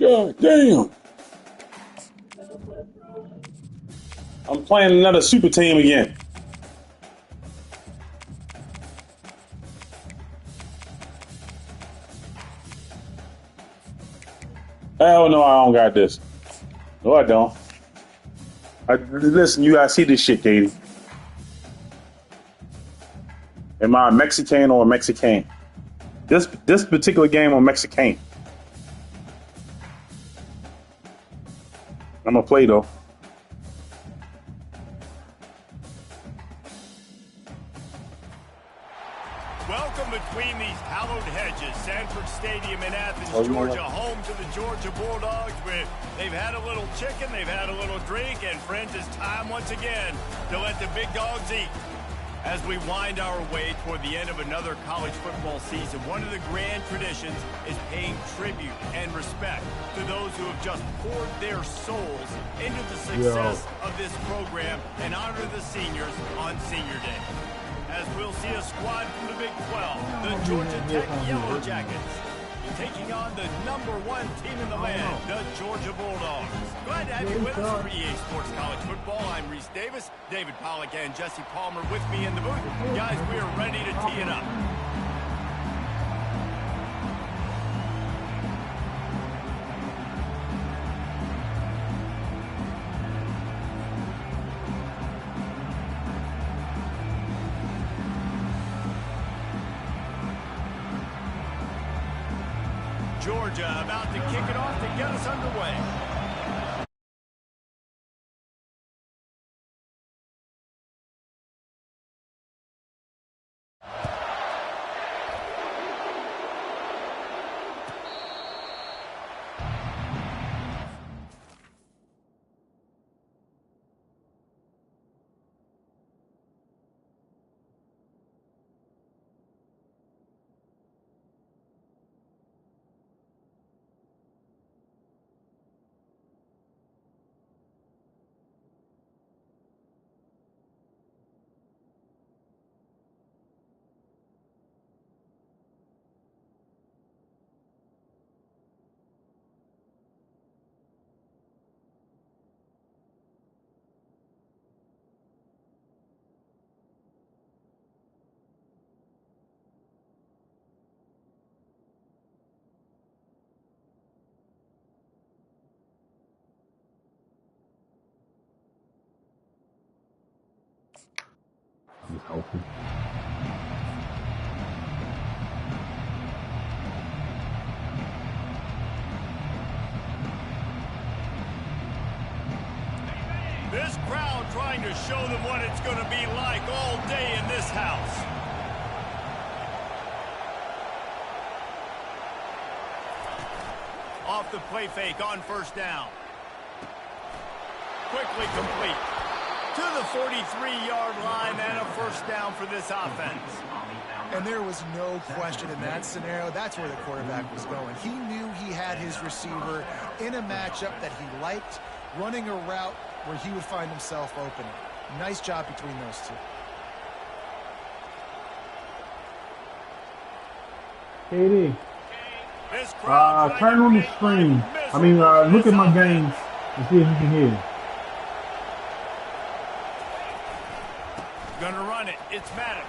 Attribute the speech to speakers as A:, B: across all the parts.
A: God damn. I'm playing another super team again. Hell no, I don't got this. No, I don't. Listen, you gotta see this shit, Katie. Am I a Mexican or a Mexican? This particular game on Mexican. I'm gonna play though.
B: Welcome between these hallowed hedges. Sanford Stadium in Athens, Georgia, home to the Georgia Bulldogs. They've had a little chicken, they've had a little drink, and friends, it's time once again to let the big dogs eat. As we wind our way toward the end of another college football season, one of the grand traditions is paying tribute and respect to those who have just poured their souls into the success of this program and honor the seniors on Senior Day. As we'll see a squad from the Big 12, the Georgia Tech Yellow Jackets, taking on the #1 team in the land, the Georgia Bulldogs. Glad to have you with us for EA Sports College Football. I'm Reese Davis, David Pollack and Jesse Palmer with me in the booth. Guys, we are ready to tee it up. Georgia about to kick it off to get us underway. This crowd trying to show them what it's going to be like all day in this house. Off the play fake on first down. Quickly complete. To the 43-yard line and a first down for this offense.
C: And there was no question in that scenario. That's where the quarterback was going. He knew he had his receiver in a matchup that he liked, running a route where he would find himself open. Nice job between those two.
D: KD, turn on the screen. Look at my games and see if you can hear.
B: Gonna run it. It's Maddox.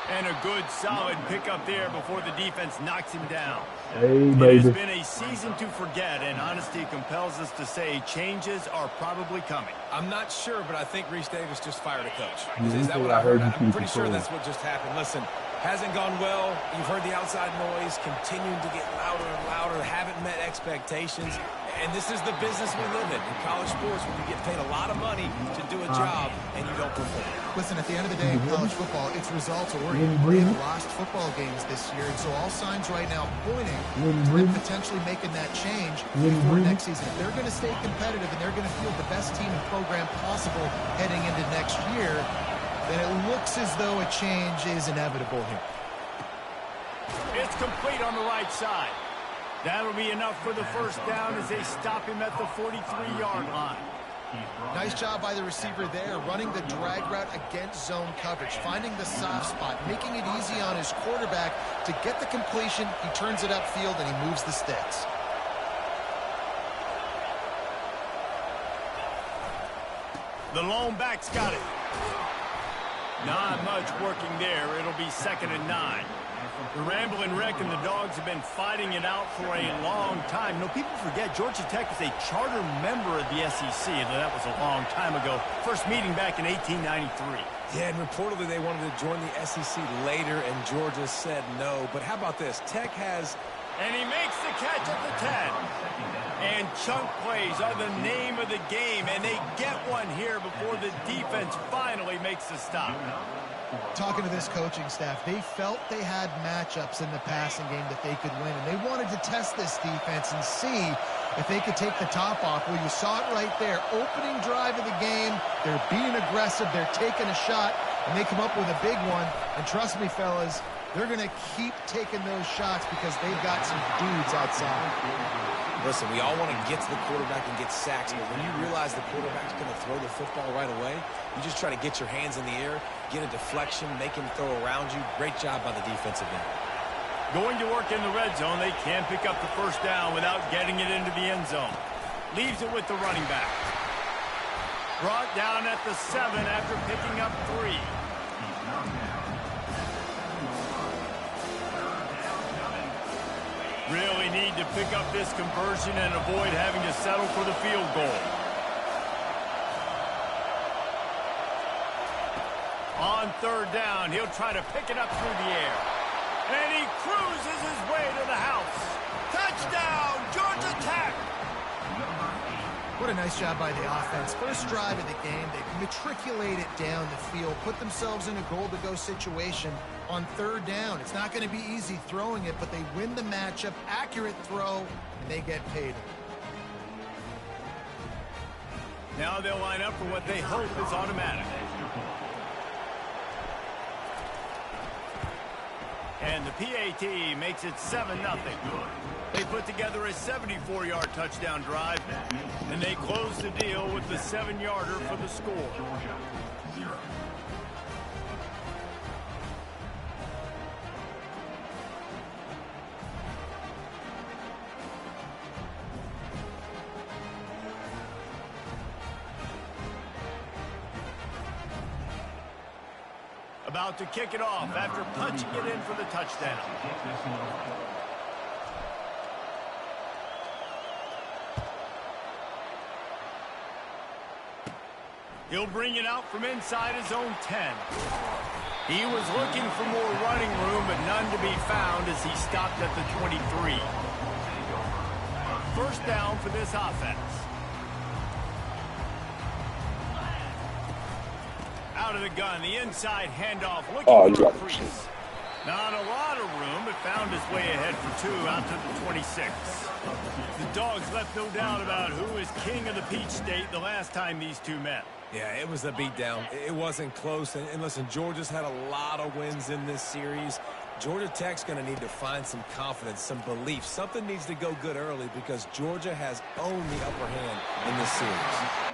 B: And a good, solid pickup there before the defense knocks him down.
D: Hey, baby.
B: It has been a season to forget, and honesty compels us to say changes are probably coming.
E: I'm not sure, but I think Reese Davis just fired a coach.
D: Yeah,
E: is that what I heard? I'm pretty sure
D: before.
E: that's what just happened. Listen, hasn't gone well. You've heard the outside noise continuing to get louder and louder. Haven't met expectations. And this is the business we live in college sports, where you get paid a lot of money to do a job and you don't perform.
C: Listen, at the end of the day, in college football, it's results or they've lost football games this year. And so all signs right now pointing to them potentially making that change before next season. If they're going to stay competitive and they're going to field the best team and program possible heading into next year, then it looks as though a change is inevitable here.
B: It's complete on the right side. That'll be enough for the first down as they stop him at the 43-yard line.
C: Nice job by the receiver there, running the drag route against zone coverage, finding the soft spot, making it easy on his quarterback to get the completion. He turns it upfield and he moves the sticks.
B: The lone back's got it. Not much working there. It'll be 2nd and 9. The Rambling Wreck and the Dogs have been fighting it out for a long time. You know, people forget Georgia Tech is a charter member of the SEC, though that was a long time ago. First meeting back in 1893.
E: Yeah, and reportedly they wanted to join the SEC later, and Georgia said no. But how about this? Tech has...
B: And he makes the catch at the 10. And chunk plays are the name of the game, and they get one here before the defense finally makes the stop.
C: Talking to this coaching staff, they felt they had matchups in the passing game that they could win, and they wanted to test this defense and see if they could take the top off. Well, you saw it right there. Opening drive of the game, they're being aggressive, they're taking a shot, and they come up with a big one. And trust me, fellas, they're going to keep taking those shots because they've got some dudes outside.
E: Listen, we all want to get to the quarterback and get sacks, but when you realize the quarterback's going to throw the football right away, you just try to get your hands in the air, get a deflection, make him throw around you. Great job by the defensive end.
B: Going to work in the red zone, they can pick up the first down without getting it into the end zone. Leaves it with the running back. Brought down at the 7 after picking up 3. Really need to pick up this conversion and avoid having to settle for the field goal. On 3rd down, he'll try to pick it up through the air. And he cruises his way to the house. Touchdown, Georgia Tech!
C: What a nice job by the offense. First drive of the game, they matriculate it down the field, put themselves in a goal-to-go situation on 3rd down. It's not going to be easy throwing it, but they win the matchup, accurate throw, and they get paid.
B: Now they'll line up for what they hope is automatic. And the PAT makes it 7-0. They put together a 74-yard touchdown drive, and they close the deal with the 7-yarder for the score. About to kick it off after punching it in for the touchdown. He'll bring it out from inside his own 10. He was looking for more running room, but none to be found as he stopped at the 23. First down for this offense. Out of the gun, the inside handoff, looking for a crease. Not a lot of room, but found his way ahead for 2 out to the 26. The Dogs left no doubt about who is king of the Peach State the last time these two met.
E: Yeah, it was a beatdown. It wasn't close. And listen, Georgia's had a lot of wins in this series. Georgia Tech's going to need to find some confidence, some belief. Something needs to go good early because Georgia has owned the upper hand in this series.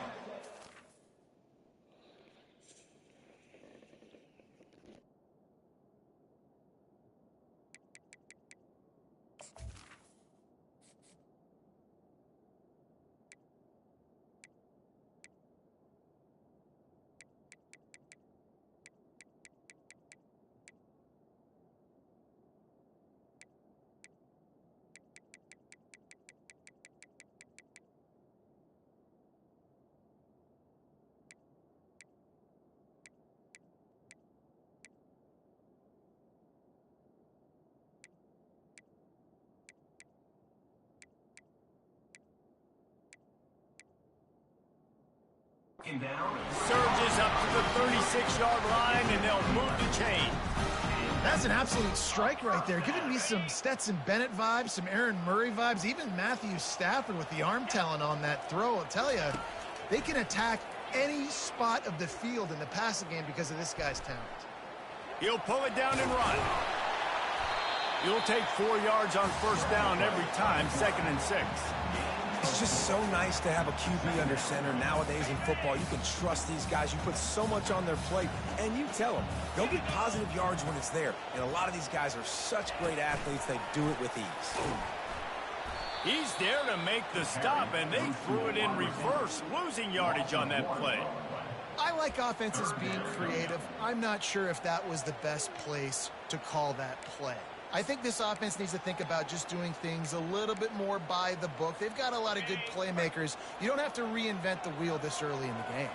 B: Surges up to the 36-yard line, and they'll move the chain.
C: That's an absolute strike right there. Giving me some Stetson Bennett vibes, some Aaron Murray vibes, even Matthew Stafford with the arm talent on that throw. I'll tell you, they can attack any spot of the field in the passing game because of this guy's talent.
B: He'll pull it down and run. He'll take 4 yards on first down every time, 2nd and 6.
E: It's just so nice to have a QB under center. Nowadays in football, you can trust these guys. You put so much on their plate, and you tell them, go get positive yards when it's there. And a lot of these guys are such great athletes, they do it with ease.
B: He's there to make the stop, and they threw it in reverse, losing yardage on that play.
C: I like offenses being creative. I'm not sure if that was the best place to call that play. I think this offense needs to think about just doing things a little bit more by the book. They've got a lot of good playmakers. You don't have to reinvent the wheel this early in the game.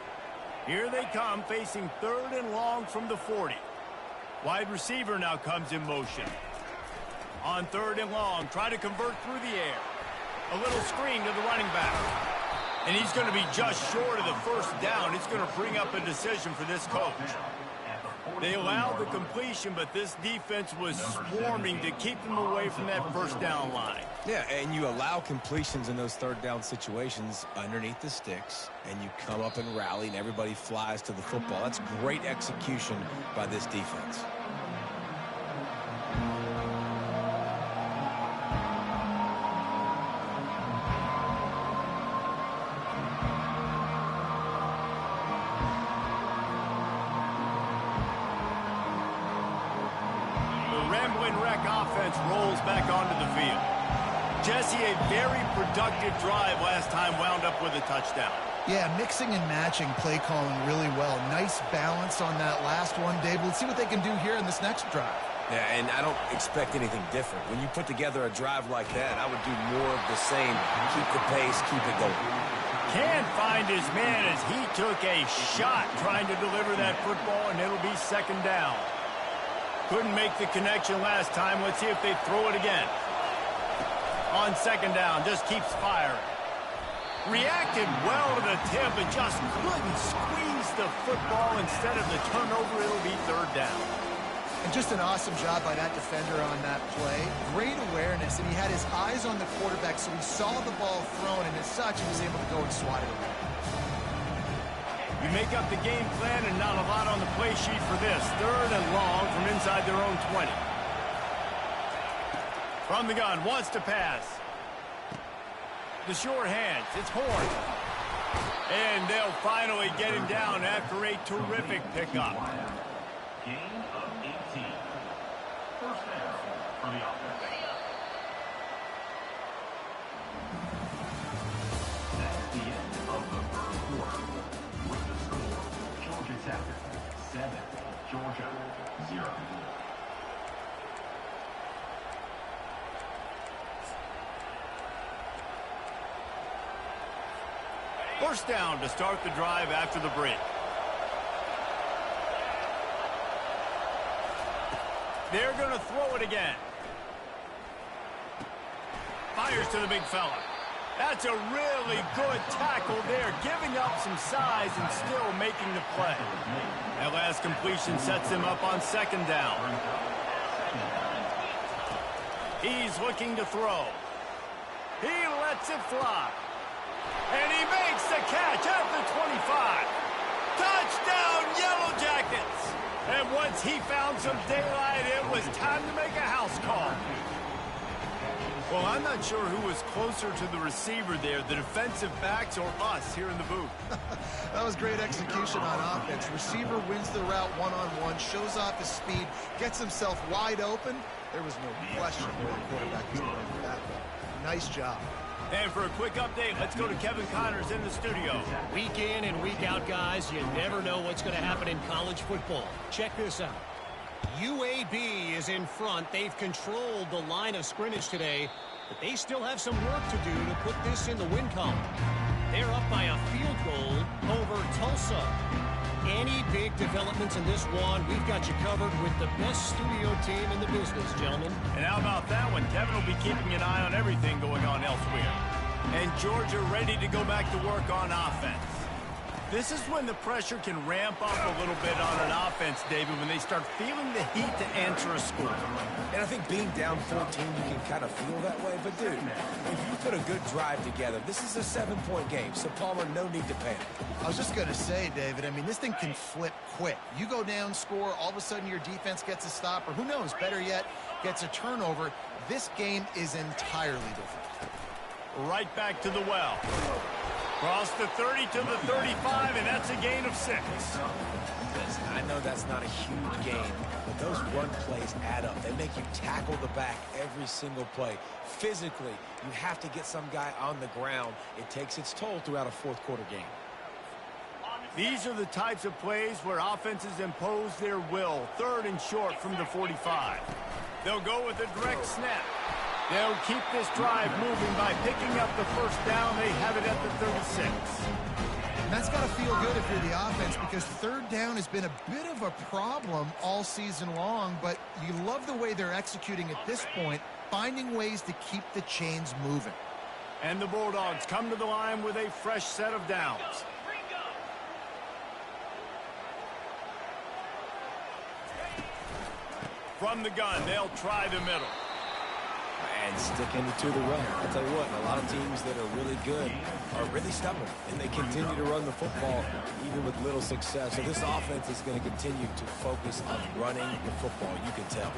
B: Here they come, facing 3rd and long from the 40. Wide receiver now comes in motion. On 3rd and long, try to convert through the air. A little screen to the running back. And he's going to be just short of the first down. It's going to bring up a decision for this coach. They allowed the completion, but this defense was swarming to keep them away from that first down line.
E: Yeah, and you allow completions in those 3rd down situations underneath the sticks, and you come up and rally, and everybody flies to the football. That's great execution by this defense.
B: Rolls back onto the field. Jesse, a very productive drive last time wound up with a touchdown.
C: Yeah, mixing and matching play calling really well. Nice balance on that last one, Dave. Let's see what they can do here in this next drive.
E: Yeah, and I don't expect anything different. When you put together a drive like that, I would do more of the same. Keep the pace, keep it going.
B: Can't find his man as he took a shot trying to deliver that football, and it'll be 2nd down. Couldn't make the connection last time. Let's see if they throw it again. On 2nd down, just keeps firing. Reacted well to the tip and just couldn't squeeze the football. Instead of the turnover, it'll be 3rd down.
C: And just an awesome job by that defender on that play. Great awareness, and he had his eyes on the quarterback, so he saw the ball thrown, and as such, he was able to go and swat it away.
B: You make up the game plan and not a lot on the play sheet for this. 3rd and long from inside their own 20. From the gun, wants to pass. The short hands, it's Horn. And they'll finally get him down after a terrific pickup.
F: Gain of 18. 1st down for the offense. That's the end of the 3rd quarter. With the score, Georgia Tech 7, Georgia 0.
B: First down to start the drive after the break. They're going to throw it again. Fires to the big fella. That's a really good tackle there, giving up some size and still making the play. That last completion sets him up on 2nd down. He's looking to throw. He lets it fly. And he makes the catch at the 25. Touchdown, Yellow Jackets! And once he found some daylight, it was time to make a house call. Well, I'm not sure who was closer to the receiver there, the defensive backs or us here in the booth.
C: That was great execution on offense. Receiver wins the route one-on-one, shows off his speed, gets himself wide open. There was no question where the quarterback was going with that one. Nice job.
B: And for a quick update, let's go to Kevin Connors in the studio.
G: Week in and week out, guys, you never know what's going to happen in college football. Check this out. UAB is in front. They've controlled the line of scrimmage today, but they still have some work to do to put this in the win column. They're up by a field goal over Tulsa. Any big developments in this one, we've got you covered with the best studio team in the business, gentlemen.
B: And how about that one? Kevin will be keeping an eye on everything going on elsewhere. And Georgia ready to go back to work on offense. This is when the pressure can ramp up a little bit on an offense, David, when they start feeling the heat to answer a score.
E: And I think being down 14, you can kind of feel that way. But, dude, if you put a good drive together, this is a 7-point game. So, Palmer, no need to panic.
C: I was just going to say, David, I mean, this thing can flip quick. You go down, score, all of a sudden your defense gets a stop, or who knows, better yet, gets a turnover. This game is entirely different.
B: Right back to the well. Cross the 30 to the 35, and that's a gain of 6.
E: Listen, I know that's not a huge game, but those run plays add up. They make you tackle the back every single play. Physically, you have to get some guy on the ground. It takes its toll throughout a fourth quarter game.
B: These are the types of plays where offenses impose their will. 3rd and short from the 45. They'll go with a direct snap. They'll keep this drive moving by picking up the first down. They have it at the 36.
C: And that's got to feel good if you're the offense, because 3rd down has been a bit of a problem all season long, but you love the way they're executing at this point, finding ways to keep the chains moving.
B: And the Bulldogs come to the line with a fresh set of downs. From the gun, they'll try the middle.
E: And sticking to the run. I'll tell you what, a lot of teams that are really good are really stubborn, and they continue to run the football even with little success. So this offense is going to continue to focus on running the football, you can tell.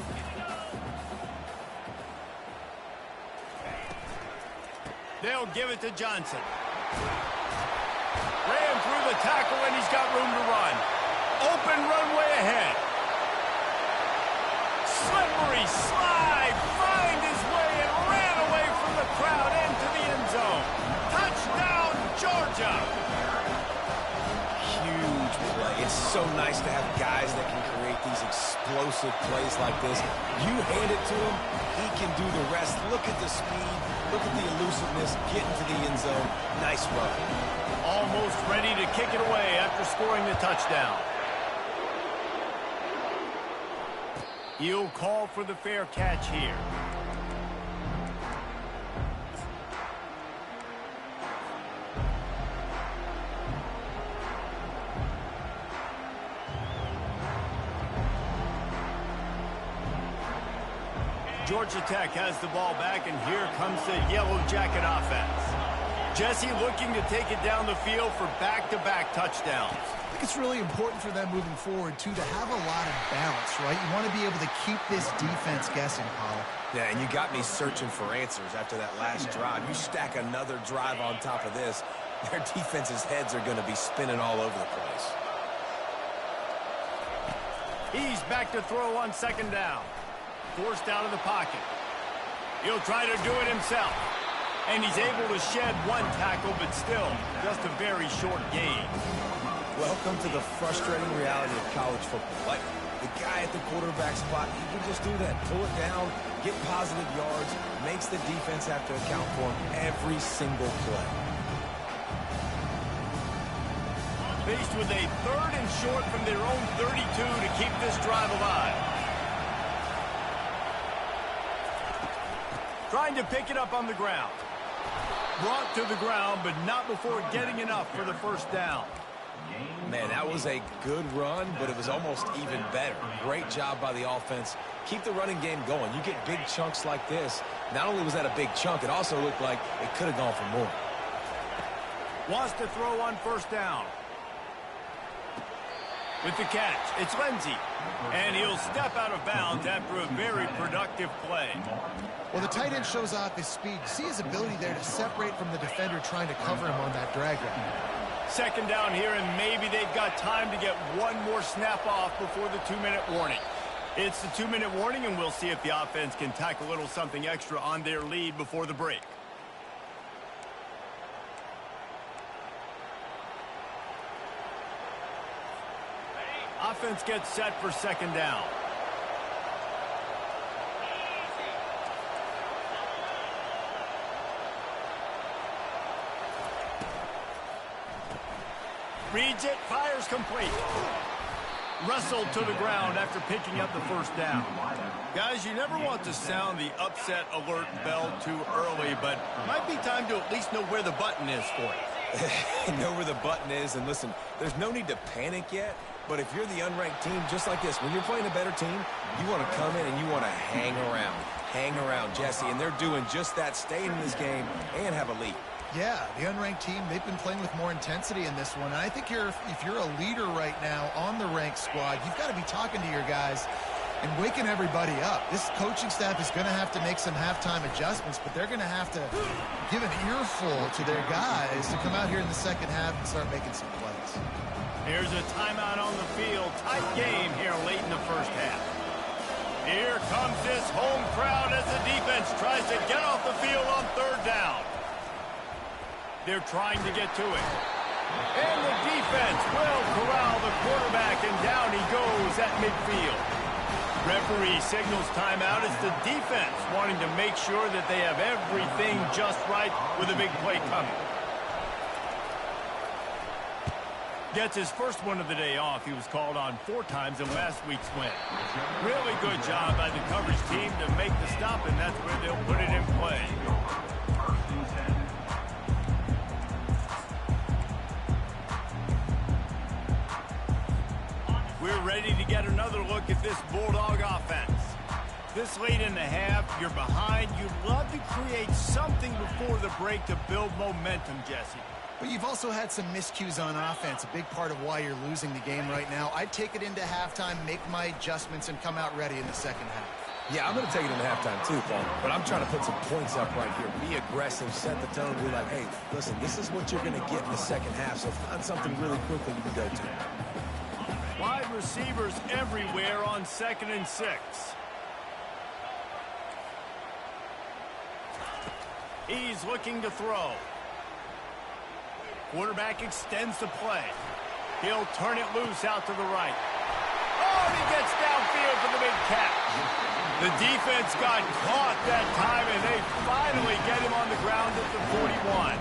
B: They'll give it to Johnson. Ran through the tackle, and he's got room to run. Open runway ahead. Slippery slide, find his way and ran away from the crowd into the end zone. Touchdown, Georgia!
E: Huge play. It's so nice to have guys that can create these explosive plays like this. You hand it to him, he can do the rest. Look at the speed, look at the elusiveness, get into the end zone. Nice run.
B: Almost ready to kick it away after scoring the touchdown. He'll call for the fair catch here. Georgia Tech has the ball back, and here comes the Yellow Jacket offense. Jesse looking to take it down the field for back-to-back touchdowns.
C: I think it's really important for them moving forward, too, to have a lot of balance, right? You want to be able to keep this defense guessing, Paul.
E: Yeah, and you got me searching for answers after that last drive. You stack another drive on top of this, their defense's heads are going to be spinning all over the place.
B: He's back to throw on 2nd down. Forced out of the pocket. He'll try to do it himself. And he's able to shed one tackle, but still just a very short gain.
E: Welcome to the frustrating reality of college football. Like, the guy at the quarterback spot, he can just do that. Pull it down, get positive yards, makes the defense have to account for him every single play.
B: Faced with a 3rd and short from their own 32 to keep this drive alive. Trying to pick it up on the ground. Brought to the ground, but not before getting enough for the first down.
E: Man, that was a good run, but it was almost even better. Great job by the offense. Keep the running game going. You get big chunks like this. Not only was that a big chunk, it also looked like it could have gone for more.
B: Wants to throw on 1st down. With the catch, it's Lindsey. And he'll step out of bounds after a very productive play.
C: Well, the tight end shows off his speed. See his ability there to separate from the defender trying to cover him on that drag route.
B: 2nd down here, and maybe they've got time to get one more snap off before the 2-minute warning. It's the 2-minute warning, and we'll see if the offense can tack a little something extra on their lead before the break. Offense gets set for 2nd down. Reads it, fires complete. Wrestled to the ground after picking up the 1st down. Guys, you never want to sound the upset alert bell too early, but it might be time to at least know where the button is for you.
E: Know where the button is, and listen, there's no need to panic yet, but if you're the unranked team, just like this, when you're playing a better team, you want to come in and you want to hang around. Hang around, Jesse, and they're doing just that, staying in this game and have a lead.
C: Yeah, the unranked team, they've been playing with more intensity in this one. And I think if you're a leader right now on the ranked squad, you've got to be talking to your guys and waking everybody up. This coaching staff is going to have to make some halftime adjustments, but they're going to have to give an earful to their guys to come out here in the 2nd half and start making some plays.
B: Here's a timeout on the field. Tight game here late in the 1st half. Here comes this home crowd as the defense tries to get off the field on 3rd down. They're trying to get to it. And the defense will corral the quarterback, and down he goes at midfield. Referee signals timeout. It's the defense wanting to make sure that they have everything just right with a big play coming. Gets his first one of the day off. He was called on 4 times in last week's win. Really good job by the coverage team to make the stop, and that's where they'll put it in play. We're ready to get another look at this Bulldog offense. This late in the half, you're behind. You'd love to create something before the break to build momentum, Jesse.
C: But you've also had some miscues on offense, a big part of why you're losing the game right now. I'd take it into halftime, make my adjustments, and come out ready in the second half.
E: Yeah, I'm going to take it into halftime too, Paul. But I'm trying to put some points up right here. Be aggressive, set the tone, be like, hey, listen, this is what you're going to get in the second half, so find something really quickly you can go to.
B: Wide receivers everywhere on 2nd and 6. He's looking to throw. Quarterback extends the play. He'll turn it loose out to the right. Oh, and he gets downfield for the big catch. The defense got caught that time, and they finally get him on the ground at the 41.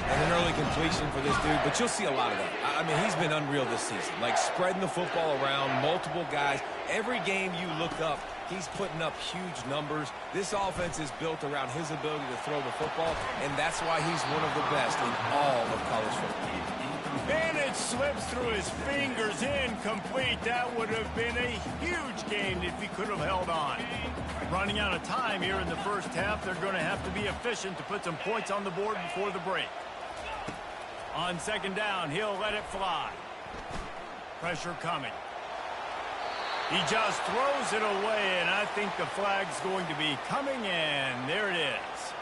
E: And an early completion for this dude, but you'll see a lot of that. I mean, he's been unreal this season. Like, spreading the football around, multiple guys. Every game you look up, he's putting up huge numbers. This offense is built around his ability to throw the football, and that's why he's one of the best in all of college football.
B: And it slips through his fingers, incomplete. That would have been a huge gain if he could have held on. Running out of time here in the first half, they're going to have to be efficient to put some points on the board before the break. On 2nd down, he'll let it fly. Pressure coming. He just throws it away, and I think the flag's going to be coming, and there it is.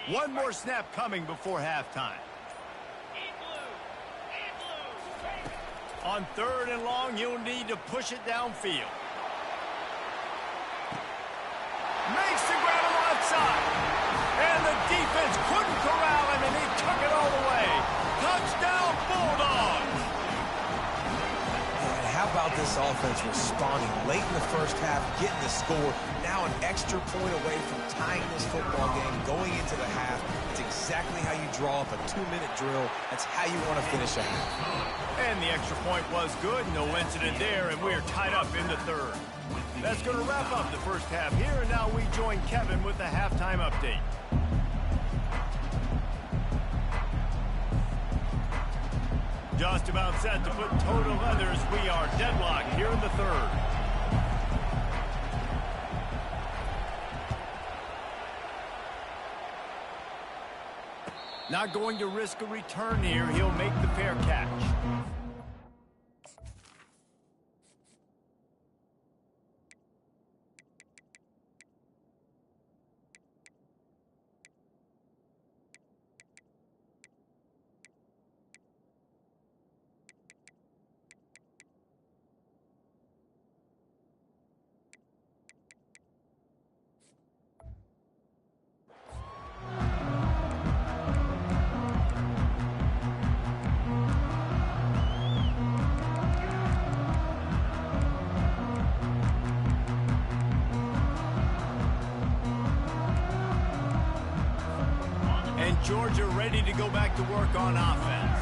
B: One more snap coming before halftime. On 3rd and long, you'll need to push it downfield. Makes the grab on the left side. And the defense couldn't corral him, and he took it all the way. Touchdown, Bulldogs!
E: And how about this offense responding late in the first half, getting the score, now an extra point away from tying this football game, going into the half. It's exactly how you draw up a 2-minute drill. That's how you want to finish a half.
B: And the extra point was good. No incident there, and we're tied up in the 3rd. That's going to wrap up the first half here, and now we join Kevin with the halftime update. Just about set to put total leathers. We are deadlocked here in the 3rd. Not going to risk a return here. He'll make the fair catch. Georgia ready to go back to work on offense.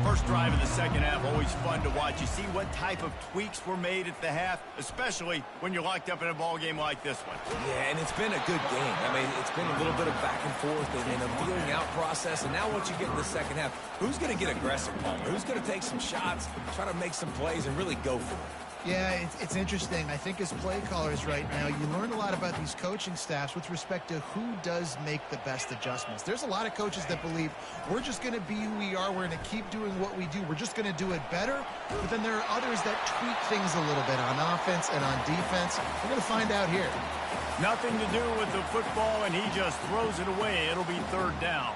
B: First drive of the second half, always fun to watch. You see what type of tweaks were made at the half, especially when you're locked up in a ball game like this one.
E: Yeah, and it's been a good game. I mean, it's been a little bit of back and forth and a feeling out process. And now once you get in the second half, who's going to get aggressive, Palmer? Who's going to take some shots, try to make some plays, and really go for it?
C: Yeah, it's interesting. I think as play callers right now, you learn a lot about these coaching staffs with respect to who does make the best adjustments. There's a lot of coaches that believe we're just going to be who we are. We're going to keep doing what we do. We're just going to do it better. But then there are others that tweak things a little bit on offense and on defense. We're going to find out here.
B: Nothing to do with the football, and he just throws it away. It'll be third down.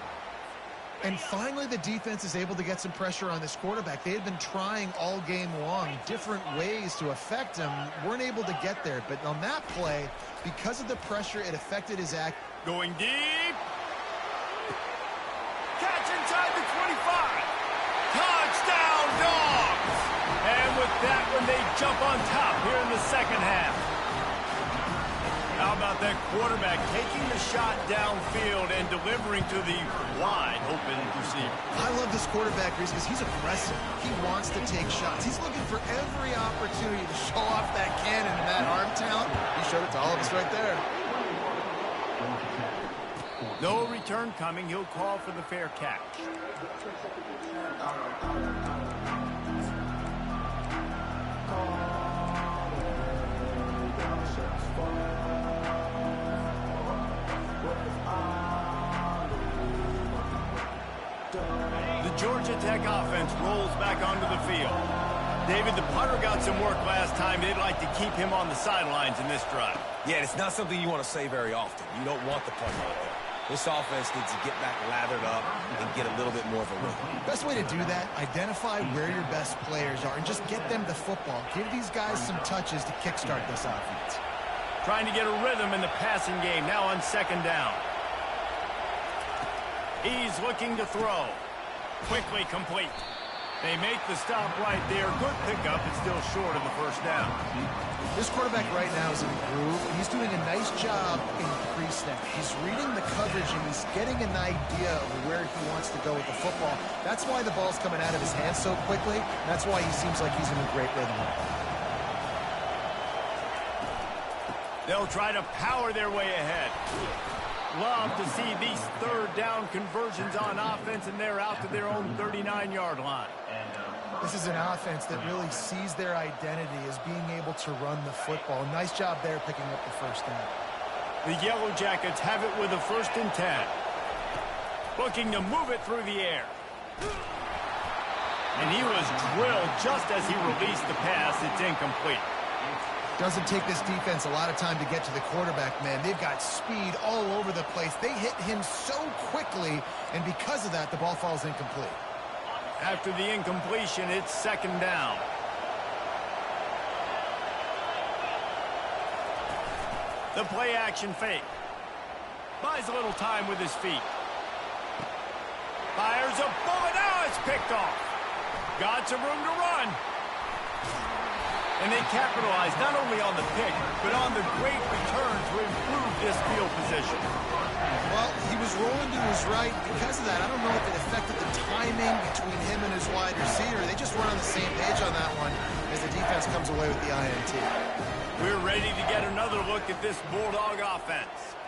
C: And finally, the defense is able to get some pressure on this quarterback. They had been trying all game long different ways to affect him. Weren't able to get there. But on that play, because of the pressure, it affected his act.
B: Going deep. Catch inside the 25. Touchdown, Dogs! And with that one, they jump on top here in the second half. How about that quarterback taking the shot downfield and delivering to the wide open receiver?
C: I love this quarterback, Reese, because he's aggressive. He wants to take shots. He's looking for every opportunity to show off that cannon and that arm talent. He showed it to all of us right there.
B: No return coming. He'll call for the fair catch. The Georgia Tech offense rolls back onto the field. David, the punter got some work last time. They'd like to keep him on the sidelines in this drive.
E: Yeah, it's not something you want to say very often. You don't want the punter out there. This offense needs to get back lathered up and get a little bit more of a rhythm.
C: Best way to do that, identify where your best players are and just get them the football. Give these guys some touches to kickstart this offense.
B: Trying to get a rhythm in the passing game, now on second down. He's looking to throw. Quickly complete. They make the stop right there. Good pickup, but still short of the first down.
C: This quarterback right now is in a groove, and he's doing a nice job in pre-snap. He's reading the coverage, and he's getting an idea of where he wants to go with the football. That's why the ball's coming out of his hands so quickly. That's why he seems like he's in a great rhythm.
B: They'll try to power their way ahead. Love to see these third down conversions on offense, and they're out to their own 39-yard line.
C: This is an offense that really sees their identity as being able to run the football. Nice job there picking up the first down.
B: The Yellow Jackets have it with a 1st and 10. Looking to move it through the air. And he was drilled just as he released the pass. It's incomplete.
C: Doesn't take this defense a lot of time to get to the quarterback, man. They've got speed all over the place. They hit him so quickly, and because of that, the ball falls incomplete.
B: After the incompletion, it's second down. The play action fake. Buys a little time with his feet. Fires a bullet. Now it's picked off. Got some room to run. And they capitalize not only on the pick, but on the great return to improve this field position.
C: Well, he was rolling to his right. Because of that, I don't know if it affected the timing between him and his wide receiver. They just weren't on the same page on that one as the defense comes away with the INT.
B: We're ready to get another look at this Bulldog offense.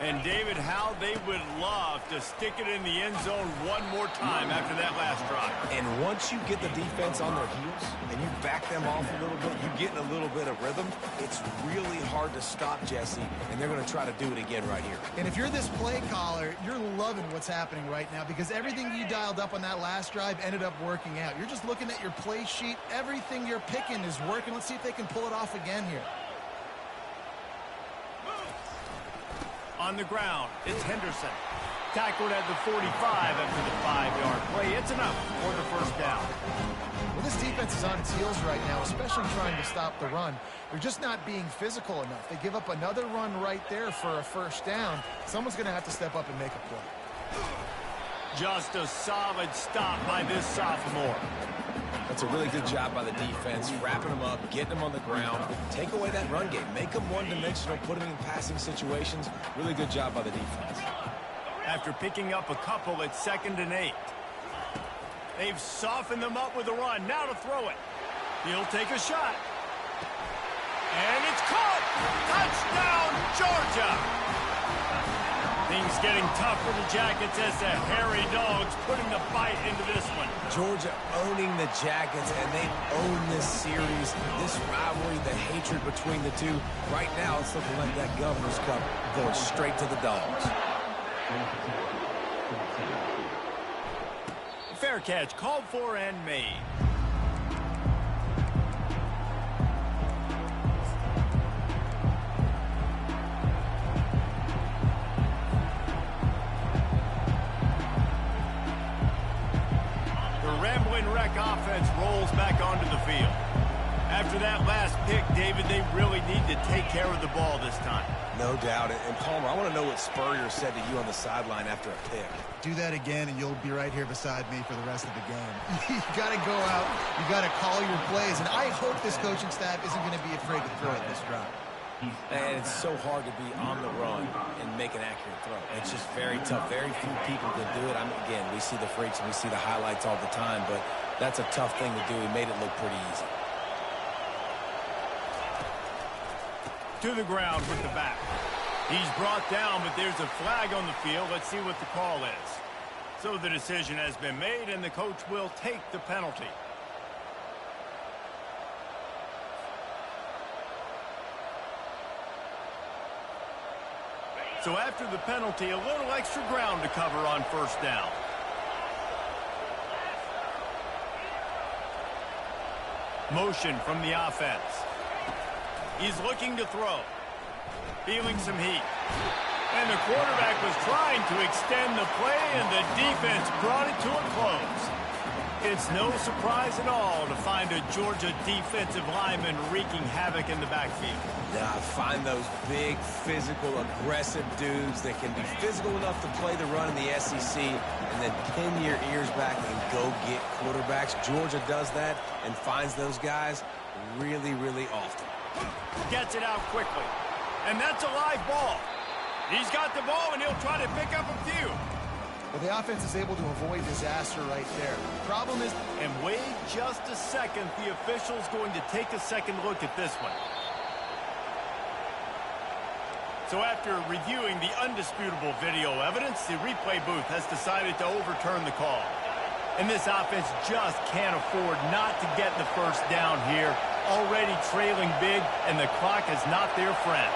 B: And David, how they would love to stick it in the end zone one more time after that last drive.
E: And once you get the defense on their heels and you back them off a little bit, you get in a little bit of rhythm, it's really hard to stop Jesse, and they're going to try to do it again right here.
C: And if you're this play caller, you're loving what's happening right now because everything you dialed up on that last drive ended up working out. You're just looking at your play sheet. Everything you're picking is working. Let's see if they can pull it off again here.
B: On the ground, it's Henderson. Tackled at the 45 after the 5-yard play. It's enough for the first down.
C: Well, this defense is on its heels right now, especially trying to stop the run. They're just not being physical enough. They give up another run right there for a first down. Someone's going to have to step up and make a play.
B: Just a solid stop by this sophomore.
E: That's a really good job by the defense, wrapping them up, getting them on the ground, take away that run game, make them one-dimensional, put them in passing situations. Really good job by the defense.
B: After picking up a couple at 2nd and 8. They've softened them up with a run. Now to throw it. He'll take a shot. And it's caught! Touchdown, Georgia! Things getting tough for the Jackets as the hairy Dogs putting the bite into this one.
E: Georgia owning the Jackets, and they own this series, this rivalry, the hatred between the two. Right now, it's looking like that Governor's Cup going straight to the Dogs.
B: Fair catch called for and made. back onto the field. After that last pick, David, they really need to take care of the ball this time.
E: No doubt. And Palmer, I want to know what Spurrier said to you on the sideline after a pick.
C: Do that again, and you'll be right here beside me for the rest of the game. You got to go out. You got to call your plays. And I hope this coaching staff isn't going to be afraid to throw it this drive.
E: And it's so hard to be on the run and make an accurate throw. It's just very tough. Very few people can do it. I mean, again, we see the freaks and we see the highlights all the time, but that's a tough thing to do. He made it look pretty easy.
B: To the ground with the back. He's brought down, but there's a flag on the field. Let's see what the call is. So the decision has been made, and the coach will take the penalty. So after the penalty, a little extra ground to cover on first down. Motion from the offense. He's looking to throw. Feeling some heat. And the quarterback was trying to extend the play, and the defense brought it to a close. It's no surprise at all to find a Georgia defensive lineman wreaking havoc in the backfield.
E: Yeah, find those big, physical, aggressive dudes that can be physical enough to play the run in the SEC and then pin your ears back and go get quarterbacks. Georgia does that and finds those guys really, really often.
B: Gets it out quickly. And that's a live ball. He's got the ball, and he'll try to pick up a few.
C: Well, the offense is able to avoid disaster right there. Problem is...
B: And wait just a second. The official's going to take a second look at this one. So after reviewing the undisputable video evidence, the replay booth has decided to overturn the call. And this offense just can't afford not to get the first down here. Already trailing big, and the clock is not their friend.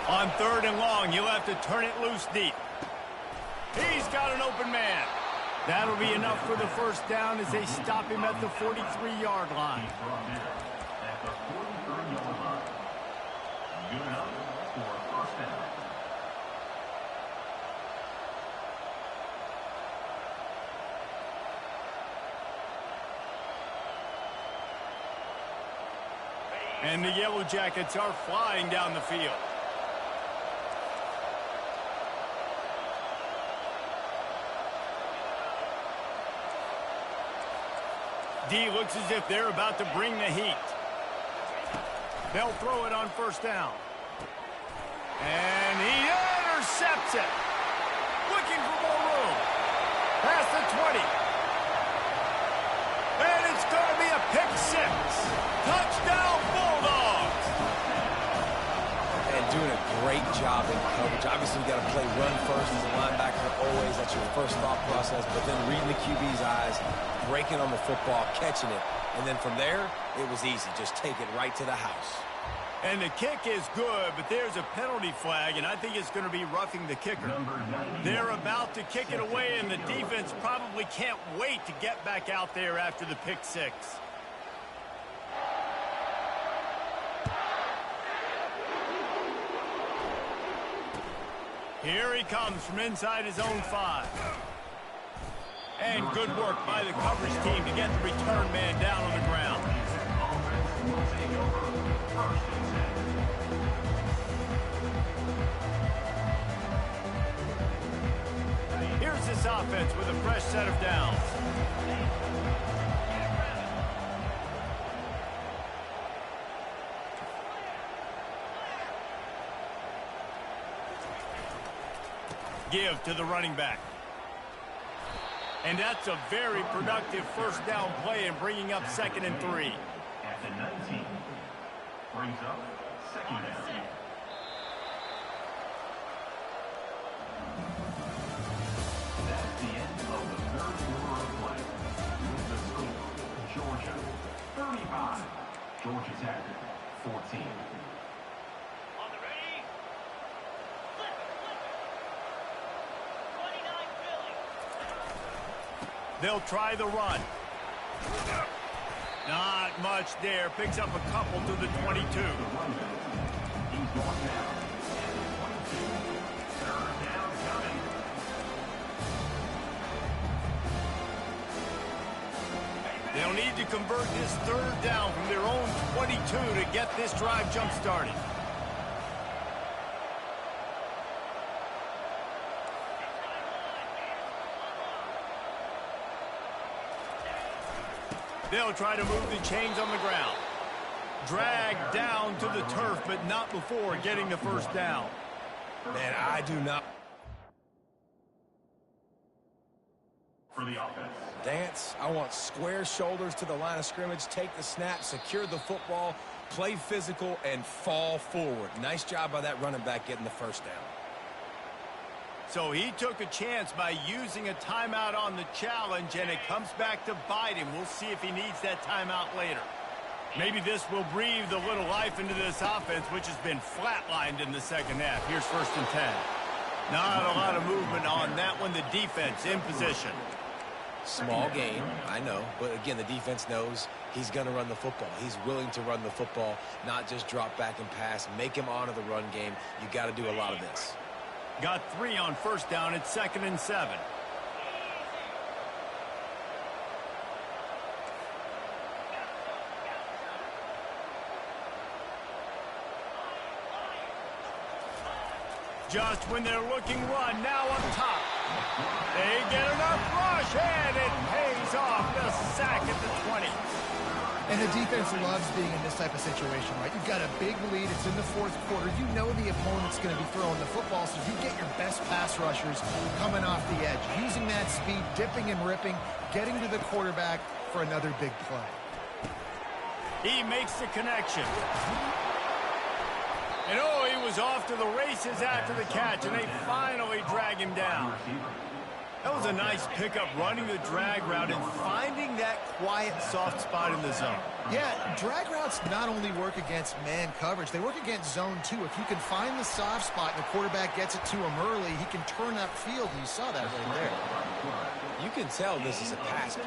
B: On 3rd and long, you'll have to turn it loose deep. He's got an open man. That'll be enough for the first down as they stop him at the 43-yard line.
F: At the 43-yard line. Good enough for a first down.
B: And the Yellow Jackets are flying down the field. D looks as if they're about to bring the heat. They'll throw it on first down. And he intercepts it. Looking for more room. Past the 20. And it's going to be a pick six. Touchdown Bulldogs.
E: And doing a great job in coverage. Obviously, you got to play run first as a linebacker always. That's your first thought process. But then reading the QB's eyes, breaking on the football, catching it. And then from there, it was easy. Just take it right to the house.
B: And the kick is good, but there's a penalty flag, and I think it's going to be roughing the kicker. They're about to kick it away, and the defense probably can't wait to get back out there after the pick six. Here he comes from inside his own 5. And good work by the coverage team to get the return man down on the ground. Here's this offense with a fresh set of downs. Give to the running back. And that's a very productive first down play and bringing up 2nd and 3.
F: At the 19, brings up 2nd down. That's the end of the 3rd quarter of play. With the score, Georgia 35, Georgia Tech 14.
B: They'll try the run. Not much there. Picks up a couple to the 22.
F: He's going down. 22. 3rd down coming.
B: need to convert this third down from their own 22 to get this drive jump-started. They'll try to move the chains on the ground. Drag down to the turf, but not before getting the first down.
E: Man, I do not.
F: For the offense.
E: Dance, I want square shoulders to the line of scrimmage, take the snap, secure the football, play physical, and fall forward. Nice job by that running back getting the first down.
B: So he took a chance by using a timeout on the challenge, and it comes back to bite him. We'll see if he needs that timeout later. Maybe this will breathe a little life into this offense, which has been flatlined in the second half. Here's 1st and 10. Not a lot of movement on that one. The defense in position.
E: Small gain, I know, but again, the defense knows he's going to run the football. He's willing to run the football, not just drop back and pass, make him honor the run game. You got to do a lot of this.
B: Got 3 on 1st down. It's 2nd and 7. Just when they're looking run, now up top. They get enough rush, and it pays off. The sack at the 20.
C: And the defense loves being in this type of situation, right? You've got a big lead. It's in the 4th quarter. You know the opponent's going to be throwing the football, so you get your best pass rushers coming off the edge, using that speed, dipping and ripping, getting to the quarterback for another big play.
B: He makes the connection. And oh, he was off to the races after the catch, and they finally drag him down. That was a nice pickup, running the drag route and finding that quiet, soft spot in the zone.
C: Yeah, drag routes not only work against man coverage, they work against zone too. If you can find the soft spot and the quarterback gets it to him early, he can turn that field, and you saw that right there.
E: You can tell this is a pass play.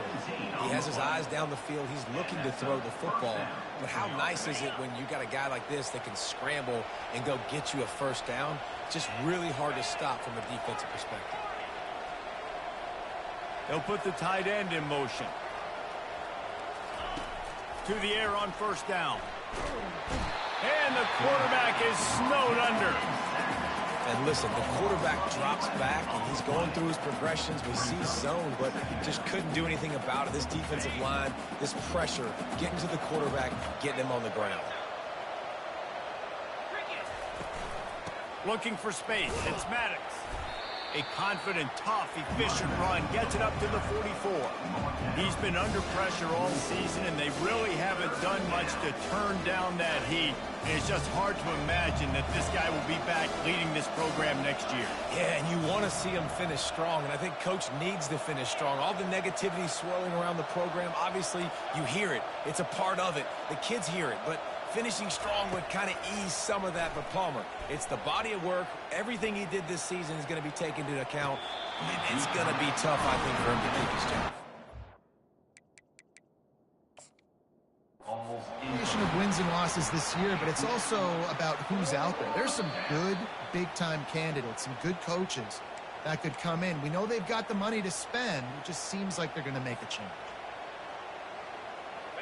E: He has his eyes down the field. He's looking to throw the football. But how nice is it when you got a guy like this that can scramble and go get you a first down? It's just really hard to stop from a defensive perspective.
B: They'll put the tight end in motion. To the air on 1st down. And the quarterback is snowed under.
E: And listen, the quarterback drops back, and he's going through his progressions. We see zone, but just couldn't do anything about it. This defensive line, this pressure, getting to the quarterback, getting him on the ground.
B: Looking for space. It's Maddox. A confident, tough, efficient run gets it up to the 44. He's been under pressure all season, and they really haven't done much to turn down that heat. And it's just hard to imagine that this guy will be back leading this program next year.
E: Yeah, and you want to see him finish strong, and I think Coach needs to finish strong. All the negativity swirling around the program, obviously, you hear it. It's a part of it. The kids hear it, but finishing strong would kind of ease some of that for Palmer. It's the body of work. Everything he did this season is going to be taken into account, and it's going to be tough, I think, for him to keep his job.
C: Combination of wins and losses this year, but it's also about who's out there. There's some good, big-time candidates, some good coaches that could come in. We know they've got the money to spend. It just seems like they're going to make a change.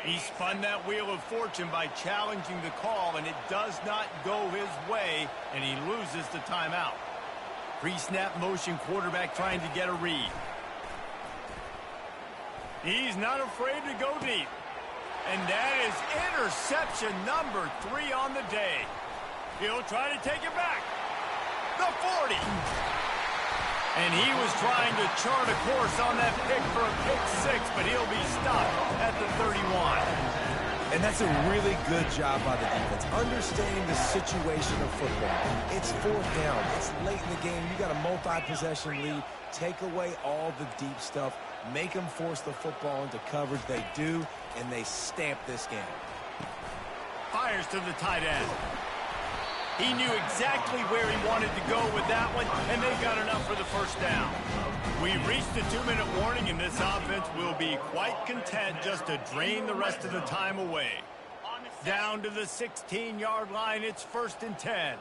B: He spun that wheel of fortune by challenging the call, and it does not go his way, and he loses the timeout. Pre-snap motion, quarterback trying to get a read. He's not afraid to go deep. And that is interception number 3 on the day. He'll try to take it back. The 40. And he was trying to chart a course on that pick for a pick 6, but he'll be stopped at the 31.
E: And that's a really good job by the defense, understanding the situation of football. It's 4th down. It's late in the game. You got a multi-possession lead. Take away all the deep stuff. Make them force the football into coverage. They do, and they stamp this game.
B: Fires to the tight end. He knew exactly where he wanted to go with that one, and they got enough for the first down. We've reached the 2-minute warning, and this offense will be quite content just to drain the rest of the time away. Down to the 16-yard line, it's 1st and 10.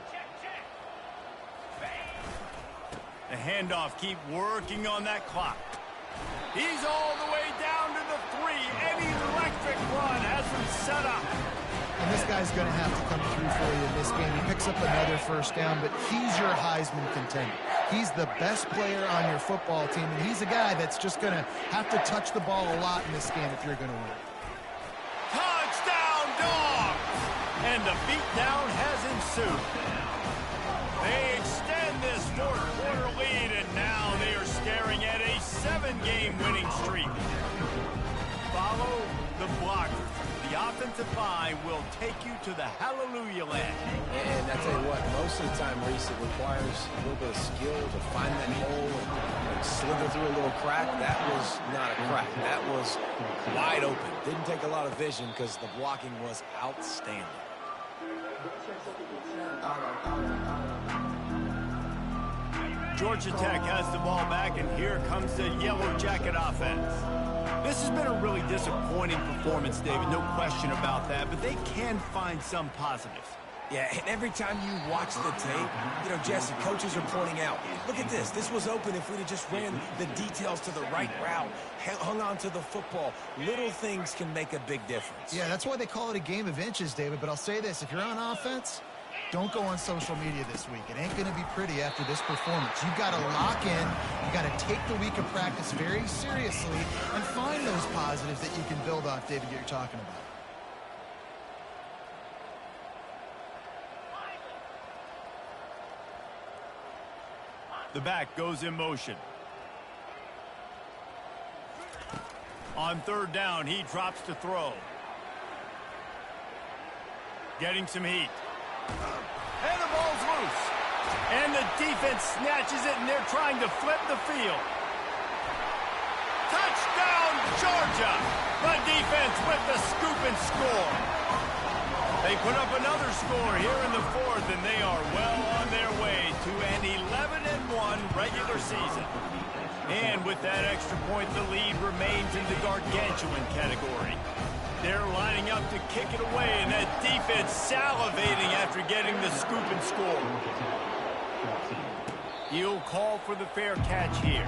B: The handoff, keep working on that clock. He's all the way down to the 3, and he lets perfect run, has them set up.
C: And this guy's going to have to come through for you in this game. He picks up another first down, but he's your Heisman contender. He's the best player on your football team, and he's a guy that's just going to have to touch the ball a lot in this game if you're going to win.
B: Touchdown, Dogs! And the beatdown has ensued. They extend this fourth-quarter lead, and now they are staring at a 7-game winning streak. Follow the blockers. The offensive line will take you to the hallelujah land.
E: And I tell you what, most of the time, Reese, it requires a little bit of skill to find that hole and slither through a little crack. That was not a crack. That was wide open. Didn't take a lot of vision because the blocking was outstanding.
B: Georgia Tech has the ball back, and here comes the Yellow Jacket offense. This has been a really disappointing performance, David, no question about that, but they can find some positives.
E: Yeah, and every time you watch the tape, you know, Jesse, coaches are pointing out, look at this. This was open if we'd have just ran the details to the right route, hung on to the football. Little things can make a big difference.
C: Yeah, that's why they call it a game of inches, David, but I'll say this. If you're on offense, don't go on social media this week. It ain't going to be pretty after this performance. You've got to lock in. You've got to take the week of practice very seriously and find those positives that you can build off, David, you're talking about.
B: The back goes in motion. On third down, he drops to throw. Getting some heat. And the ball's loose. And the defense snatches it, and they're trying to flip the field. Touchdown, Georgia! The defense with the scoop and score. They put up another score here in the fourth, and they are well on their way to an 11-1 regular season. And with that extra point, the lead remains in the gargantuan category. They're lining up to kick it away, and that defense salivating after getting the scoop and score. He'll call for the fair catch here.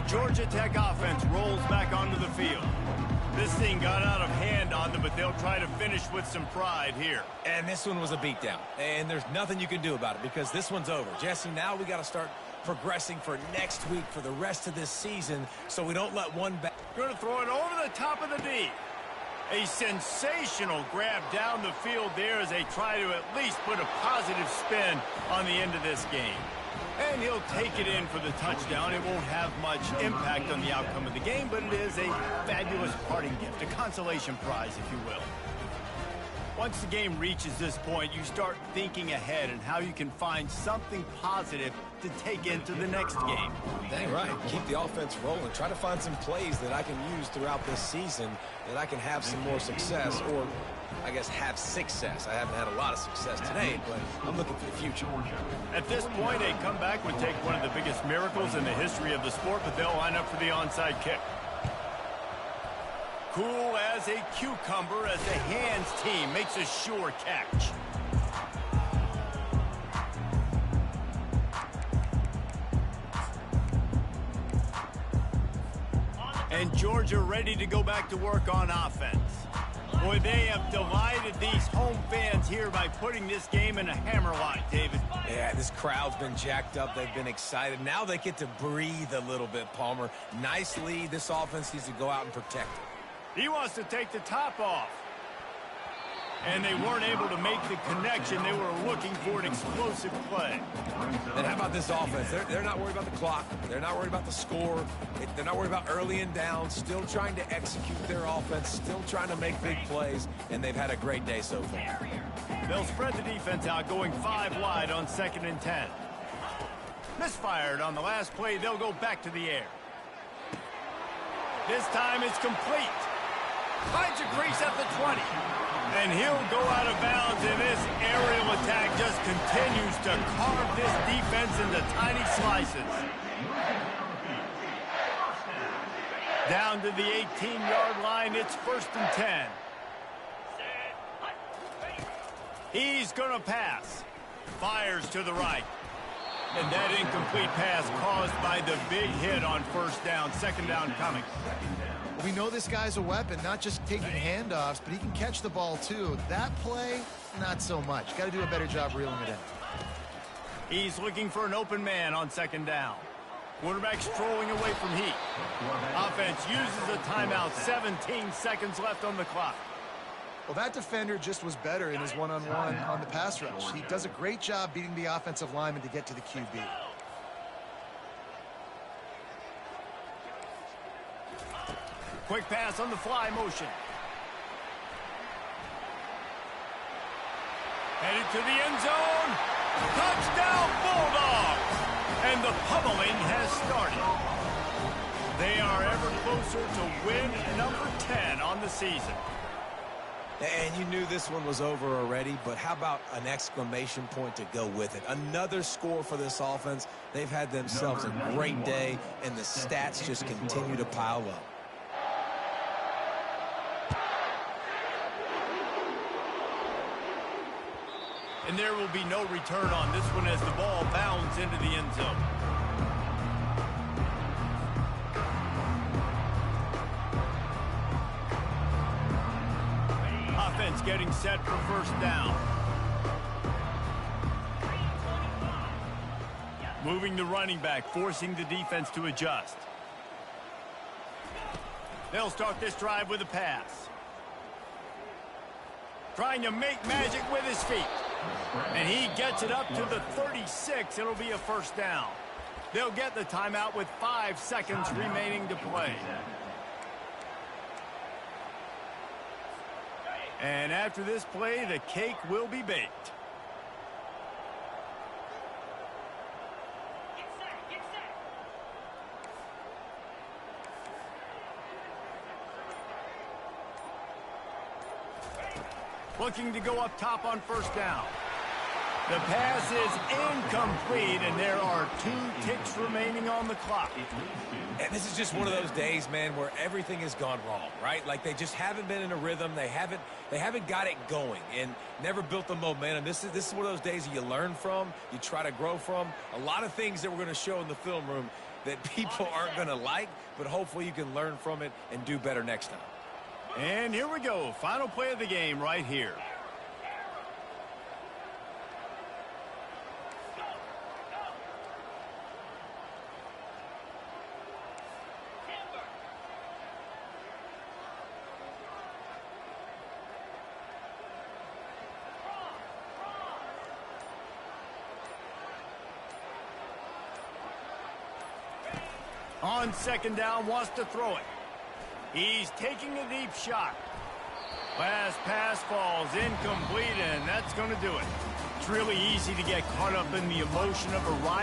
B: Georgia Tech offense rolls back onto the field. This thing got out of hand on them, but they'll try to finish with some pride here.
E: And this one was a beatdown. And there's nothing you can do about it because this one's over. Jesse, now we got to start progressing for next week for the rest of this season so we don't let one back.
B: Going to throw it over the top of the D. A sensational grab down the field there as they try to at least put a positive spin on the end of this game. And he'll take it in for the touchdown. It won't have much impact on the outcome of the game, but it is a fabulous parting gift, a consolation prize, if you will. Once the game reaches this point, you start thinking ahead and how you can find something positive to take into the next game.
E: Dang right. Keep the offense rolling. Try to find some plays that I can use throughout this season that I can have some more success, or I guess have success. I haven't had a lot of success today, but I'm looking for the future.
B: At this point, a comeback would take one of the biggest miracles in the history of the sport, but they'll line up for the onside kick. Cool as a cucumber as the hands team makes a sure catch. And Georgia ready to go back to work on offense. Boy, they have delighted these home fans here by putting this game in a hammerlock, David.
E: Yeah, this crowd's been jacked up. They've been excited. Now they get to breathe a little bit, Palmer. Nice lead. This offense needs to go out and protect it.
B: He wants to take the top off. And they weren't able to make the connection. They were looking for an explosive play.
E: And how about this offense? They're not worried about the clock. They're not worried about the score. They're not worried about early and down. Still trying to execute their offense. Still trying to make big plays. And they've had a great day so far.
B: They'll spread the defense out, going 5 wide on 2nd and 10. Misfired on the last play. They'll go back to the air. This time it's complete. Finds a crease at the 20. And he'll go out of bounds, and this aerial attack just continues to carve this defense into tiny slices. Down to the 18-yard line, it's 1st and 10. He's going to pass. Fires to the right. And that incomplete pass caused by the big hit on 1st down. 2nd down coming.
C: We know this guy's a weapon, not just taking handoffs, but he can catch the ball too. That play, not so much. Got to do a better job reeling it in.
B: He's looking for an open man on 2nd down. Quarterback strolling away from heat. Offense uses a timeout. 17 seconds left on the clock.
C: Well, that defender just was better in his one-on-one on the pass rush. He does a great job beating the offensive lineman to get to the QB.
B: Quick pass on the fly motion. Headed to the end zone. Touchdown Bulldogs! And the pummeling has started. They are ever closer to win number 10 on the season.
E: And you knew this one was over already, but how about an exclamation point to go with it? Another score for this offense. They've had themselves a great day, and the stats just continue to pile up.
B: And there will be no return on this one as the ball bounds into the end zone. Offense getting set for 1st down. Moving the running back, forcing the defense to adjust. They'll start this drive with a pass. Trying to make magic with his feet. And he gets it up to the 36. It'll be a 1st down. They'll get the timeout with 5 seconds remaining to play. And after this play, the cake will be baked. Looking to go up top on 1st down. The pass is incomplete, and there are 2 ticks remaining on the clock.
E: And this is just one of those days, man, where everything has gone wrong, right? Like they just haven't been in a rhythm. They haven't got it going and never built the momentum. This is one of those days that you learn from, you try to grow from. A lot of things that we're going to show in the film room that people aren't going to like, but hopefully you can learn from it and do better next time.
B: And here we go. Final play of the game right here. On 2nd down, wants to throw it. He's taking a deep shot. Last pass falls incomplete, and that's going to do it. It's really easy to get caught up in the emotion of a ride.